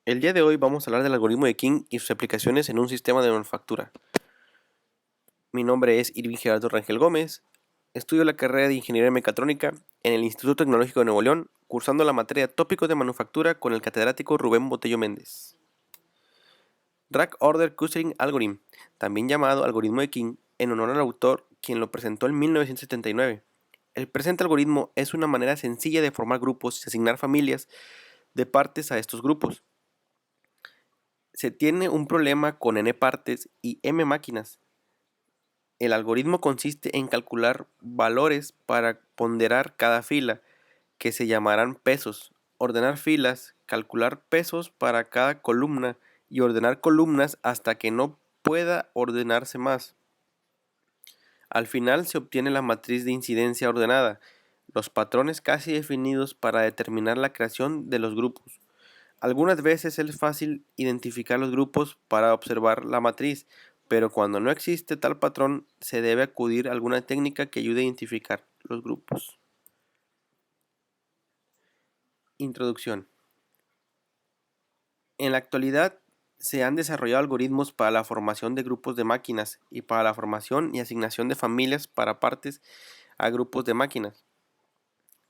El día de hoy vamos a hablar del algoritmo de King y sus aplicaciones en un sistema de manufactura. Mi nombre es Irving Gerardo Rangel Gómez, estudio la carrera de Ingeniería Mecatrónica en el Instituto Tecnológico de Nuevo León, cursando la materia Tópicos de Manufactura con el catedrático Rubén Botello Méndez. Rack Order Clustering Algorithm, también llamado algoritmo de King, en honor al autor quien lo presentó en 1979. El presente algoritmo es una manera sencilla de formar grupos y asignar familias de partes a estos grupos. Se tiene un problema con n partes y m máquinas. El algoritmo consiste en calcular valores para ponderar cada fila, que se llamarán pesos, ordenar filas, calcular pesos para cada columna y ordenar columnas hasta que no pueda ordenarse más. Al final se obtiene la matriz de incidencia ordenada, los patrones casi definidos para determinar la creación de los grupos. Algunas veces es fácil identificar los grupos para observar la matriz, pero cuando no existe tal patrón se debe acudir a alguna técnica que ayude a identificar los grupos. Introducción. En la actualidad se han desarrollado algoritmos para la formación de grupos de máquinas y para la formación y asignación de familias para partes a grupos de máquinas.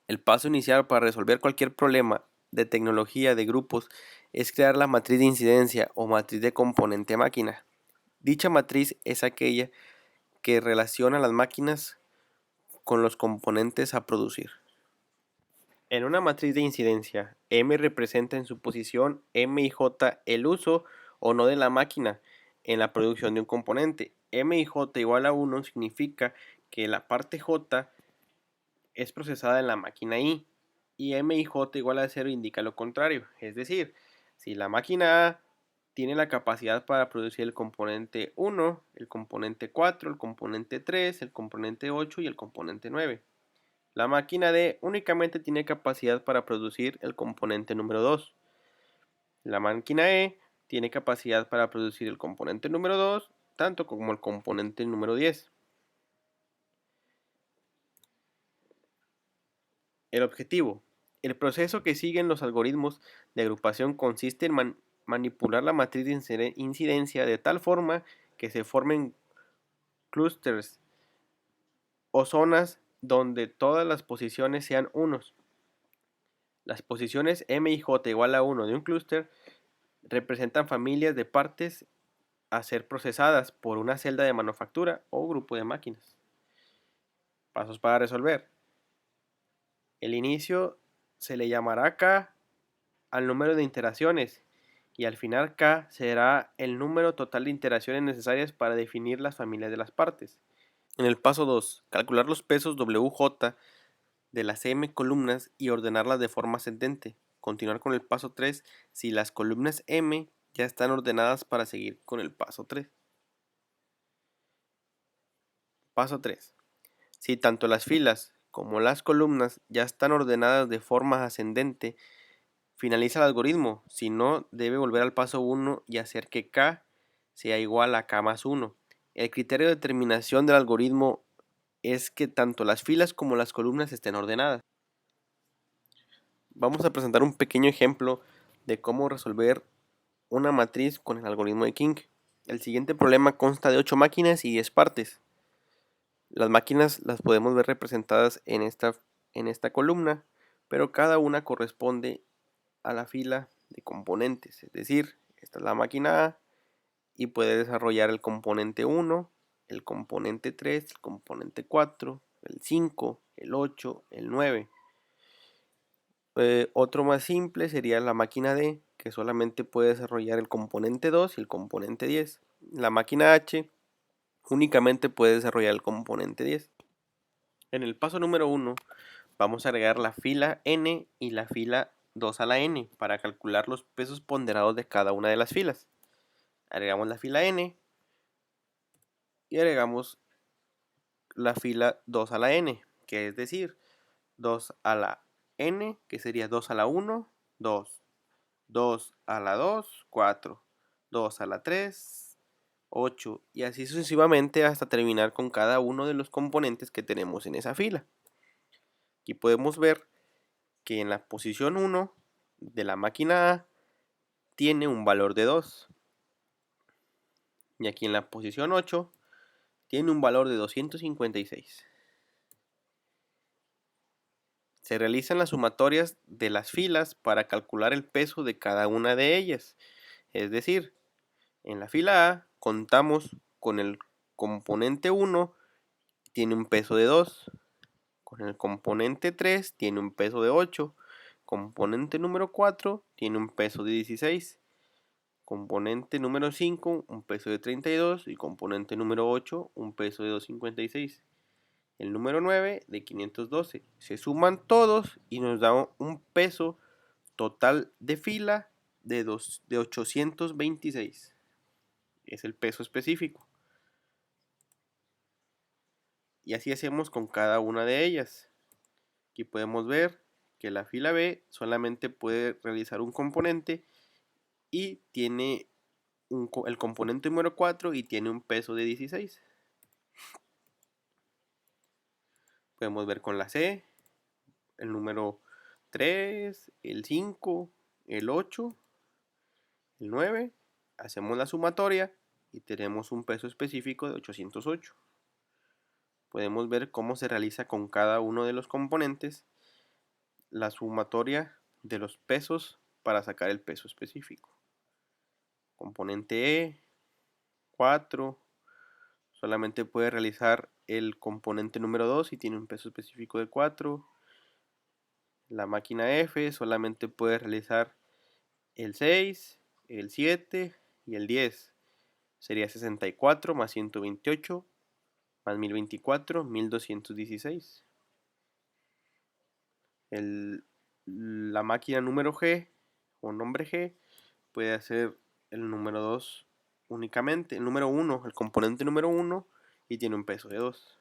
El paso inicial para resolver cualquier problema de tecnología de grupos es crear la matriz de incidencia o matriz de componente máquina. Dicha matriz es aquella que relaciona las máquinas con los componentes a producir. En una matriz de incidencia, M representa en su posición M y J el uso o no de la máquina en la producción de un componente. M y J igual a 1 significa que la parte J es procesada en la máquina I y M y J igual a 0 indica lo contrario. Es decir, si la máquina A tiene la capacidad para producir el componente 1, el componente 4, el componente 3, el componente 8 y el componente 9. La máquina D únicamente tiene capacidad para producir el componente número 2. La máquina E tiene capacidad para producir el componente número 2, tanto como el componente número 10. El objetivo. El proceso que siguen los algoritmos de agrupación consiste en manipular la matriz de incidencia de tal forma que se formen clústeres o zonas donde todas las posiciones sean unos. Las posiciones M y J igual a 1 de un clúster representan familias de partes a ser procesadas por una celda de manufactura o grupo de máquinas. Pasos para resolver. El inicio se le llamará K al número de iteraciones y al final K será el número total de iteraciones necesarias para definir las familias de las partes. En el paso 2, calcular los pesos WJ de las M columnas y ordenarlas de forma ascendente. Continuar con el paso 3 si las columnas M ya están ordenadas para seguir con el paso 3. Paso 3. Si tanto las filas como las columnas ya están ordenadas de forma ascendente, finaliza el algoritmo. Si no, debe volver al paso 1 y hacer que K sea igual a K más 1. El criterio de determinación del algoritmo es que tanto las filas como las columnas estén ordenadas. Vamos a presentar un pequeño ejemplo de cómo resolver una matriz con el algoritmo de King. El siguiente problema consta de 8 máquinas y 10 partes. Las máquinas las podemos ver representadas en esta columna, pero cada una corresponde a la fila de componentes. Es decir, esta es la máquina A y puede desarrollar el componente 1, el componente 3, el componente 4, el 5, el 8, el 9. Otro más simple sería la máquina D, que solamente puede desarrollar el componente 2 y el componente 10. La máquina H únicamente puede desarrollar el componente 10. En el paso número 1 vamos a agregar la fila N y la fila 2 a la N para calcular los pesos ponderados de cada una de las filas. Agregamos la fila N y agregamos la fila 2 a la N, que es decir, 2 a la N, que sería 2 a la 1, 2, 2 a la 2, 4, 2 a la 3, 8 y así sucesivamente hasta terminar con cada uno de los componentes que tenemos en esa fila. Aquí podemos ver que en la posición 1 de la máquina A tiene un valor de 2. Y aquí en la posición 8 tiene un valor de 256. Se realizan las sumatorias de las filas para calcular el peso de cada una de ellas. Es decir, en la fila A contamos con el componente 1, tiene un peso de 2. Con el componente 3 tiene un peso de 8. Componente número 4 tiene un peso de 16. Componente número 5 un peso de 32. Y componente número 8 un peso de 256. El número 9 de 512. Se suman todos y nos da un peso total de fila de 826. Es el peso específico. Y así hacemos con cada una de ellas. Aquí podemos ver que la fila B solamente puede realizar un componente y tiene el componente número 4 y tiene un peso de 16. Podemos ver con la C, el número 3, el 5, el 8, el 9. Hacemos la sumatoria y tenemos un peso específico de 808. Podemos ver cómo se realiza con cada uno de los componentes la sumatoria de los pesos para sacar el peso específico. Componente E, 4, solamente puede realizar el componente número 2 y tiene un peso específico de 4. La máquina F solamente puede realizar el 6, el 7 y el 10. Sería 64 más 128 más 1024, 1216. La máquina número G o nombre G puede hacer el número 2 únicamente, el número 1, el componente número 1 y tiene un peso de 2.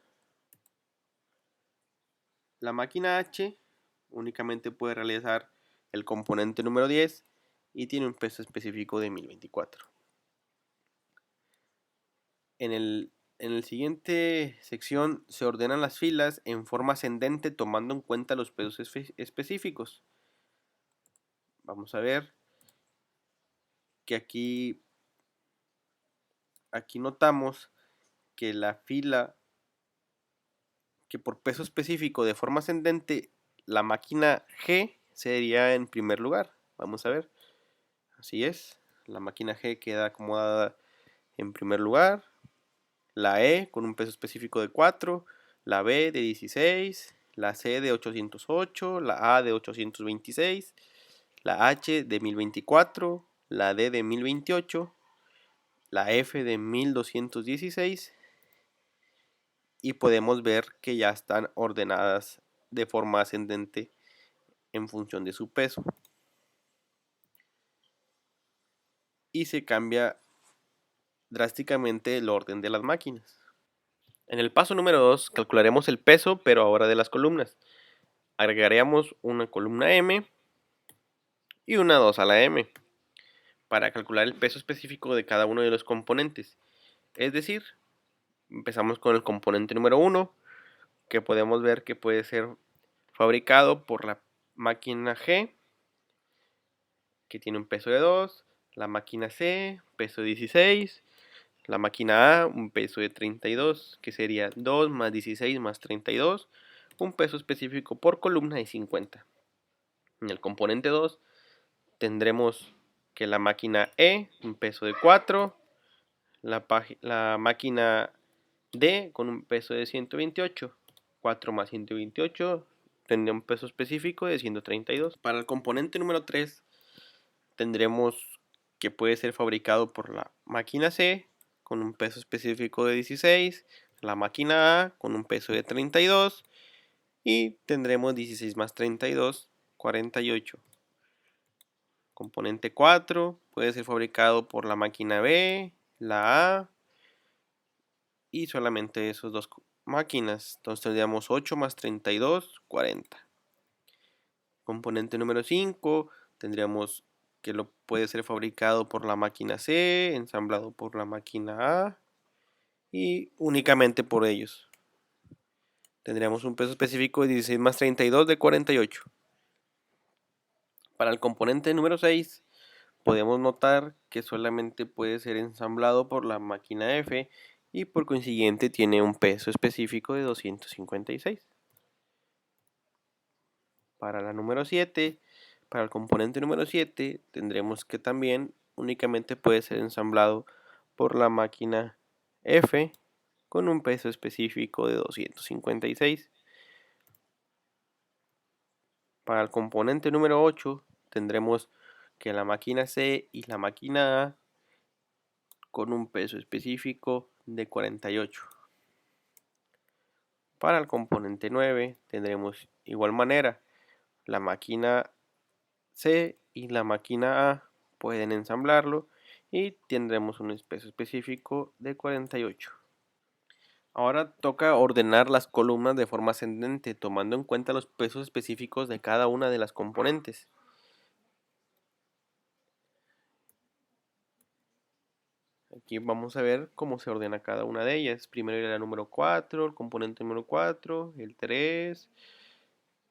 La máquina H únicamente puede realizar el componente número 10 y tiene un peso específico de 1024. En el siguiente sección se ordenan las filas en forma ascendente tomando en cuenta los pesos específicos. Vamos a ver que aquí notamos que la fila, que por peso específico de forma ascendente, la máquina G sería en primer lugar. Vamos a ver. Así es. La máquina G queda acomodada en primer lugar. La E con un peso específico de 4. La B de 16. La C de 808. La A de 826. La H de 1024. La D de 1028. La F de 1216. Y podemos ver que ya están ordenadas de forma ascendente en función de su peso. Y se cambia drásticamente el orden de las máquinas. En el paso número 2 calcularemos el peso, pero ahora de las columnas. Agregaremos una columna M y una 2 a la M para calcular el peso específico de cada uno de los componentes. Es decir, empezamos con el componente número 1, que podemos ver que puede ser fabricado por la máquina G, que tiene un peso de 2, la máquina C, peso de 16, la máquina A, un peso de 32, que sería 2 más 16 más 32, un peso específico por columna de 50. En el componente 2 tendremos que la máquina E, un peso de 4, la máquina D con un peso de 128, 4 más 128 tendría un peso específico de 132. Para el componente número 3 tendremos que puede ser fabricado por la máquina C con un peso específico de 16, la máquina A con un peso de 32 y tendremos 16 más 32, 48. Componente 4 puede ser fabricado por la máquina B, la A y solamente esas dos máquinas. Entonces tendríamos 8 más 32, 40. Componente número 5 tendríamos que lo puede ser fabricado por la máquina C, ensamblado por la máquina A y únicamente por ellos. Tendríamos un peso específico de 16 más 32 de 48. Para el componente número 6 podemos notar que solamente puede ser ensamblado por la máquina F y por consiguiente tiene un peso específico de 256. Para la número 7, para el componente número 7, tendremos que también únicamente puede ser ensamblado por la máquina F con un peso específico de 256. Para el componente número 8, tendremos que la máquina C y la máquina A con un peso específico de 48. Para el componente 9, tendremos igual manera la máquina C y la máquina A pueden ensamblarlo y tendremos un peso específico de 48. Ahora toca ordenar las columnas de forma ascendente, tomando en cuenta los pesos específicos de cada una de las componentes. Aquí vamos a ver cómo se ordena cada una de ellas. Primero la número 4, el componente número 4, el 3,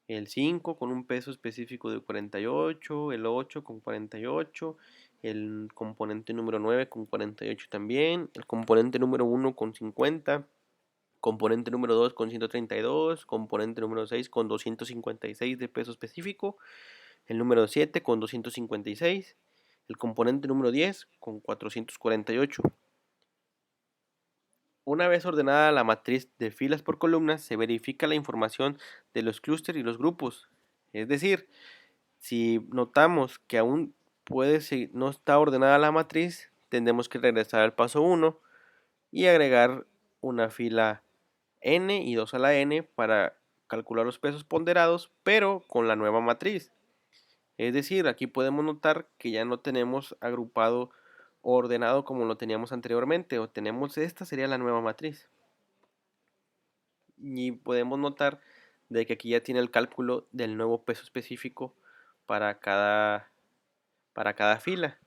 el 5 con un peso específico de 48, el 8 con 48, el componente número 9 con 48 también, el componente número 1 con 50, componente número 2 con 132, componente número 6 con 256 de peso específico, el número 7 con 256, el componente número 10 con 448. Una vez ordenada la matriz de filas por columnas, se verifica la información de los clústeres y los grupos. Es decir, si notamos que aún no está ordenada la matriz, tendremos que regresar al paso 1 y agregar una fila n y 2 a la n para calcular los pesos ponderados, pero con la nueva matriz. Es decir, aquí podemos notar que ya no tenemos agrupado o ordenado como lo teníamos anteriormente, o tenemos esta sería la nueva matriz. Y podemos notar de que aquí ya tiene el cálculo del nuevo peso específico para cada fila.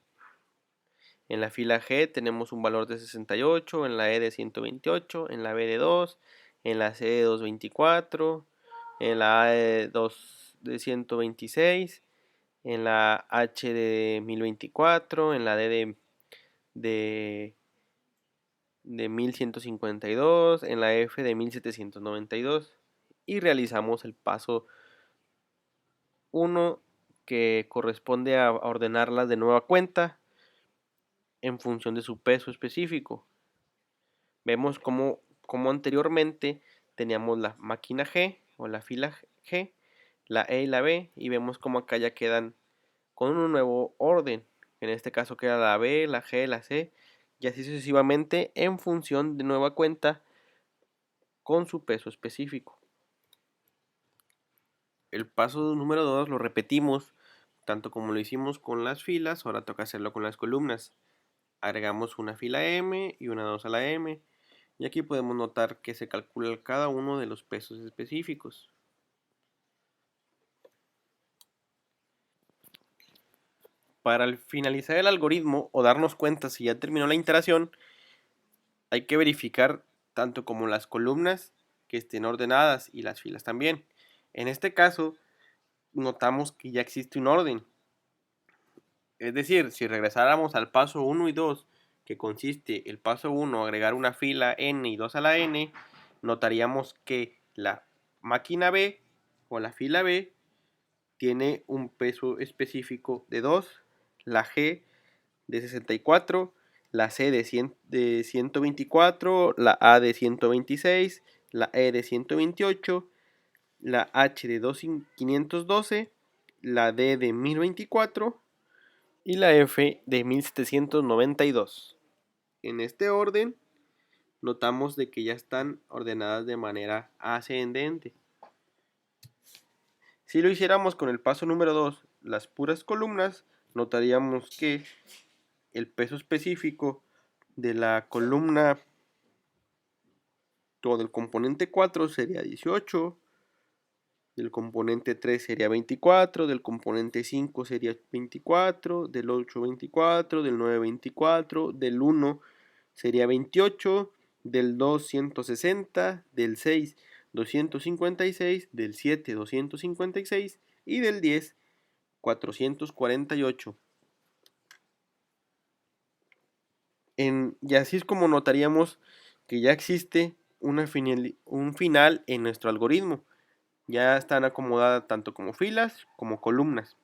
En la fila G tenemos un valor de 68, en la E de 128, en la B de 2, en la C de 224, en la A de 126, en la H de 1024, en la D de 1152, en la F de 1792 y realizamos el paso 1 que corresponde a ordenarlas de nueva cuenta en función de su peso específico. Vemos como anteriormente teníamos la máquina G o la fila G, la E y la B, y vemos como acá ya quedan con un nuevo orden. En este caso queda la B, la G, la C, y así sucesivamente en función de nueva cuenta con su peso específico. El paso número 2 lo repetimos tanto como lo hicimos con las filas, ahora toca hacerlo con las columnas. Agregamos una fila M y una 2 a la M, y aquí podemos notar que se calcula cada uno de los pesos específicos. Para finalizar el algoritmo o darnos cuenta si ya terminó la iteración, hay que verificar tanto como las columnas que estén ordenadas y las filas también. En este caso, notamos que ya existe un orden. Es decir, si regresáramos al paso 1 y 2, que consiste el paso 1 agregar una fila n y 2 a la n, notaríamos que la máquina B o la fila B tiene un peso específico de 2, la G de 64, la C de 124, la A de 126, la E de 128, la H de 512, la D de 1024 y la F de 1792. En este orden notamos de que ya están ordenadas de manera ascendente. Si lo hiciéramos con el paso número 2, las puras columnas, notaríamos que el peso específico de la columna o del componente 4 sería 18, del componente 3 sería 24, del componente 5 sería 24, del 8 24, del 9 24, del 1 sería 28, del 2 160, del 6 256, del 7 256 y del 10 448. Y así es como notaríamos que ya existe un final en nuestro algoritmo. Ya están acomodadas tanto como filas como columnas.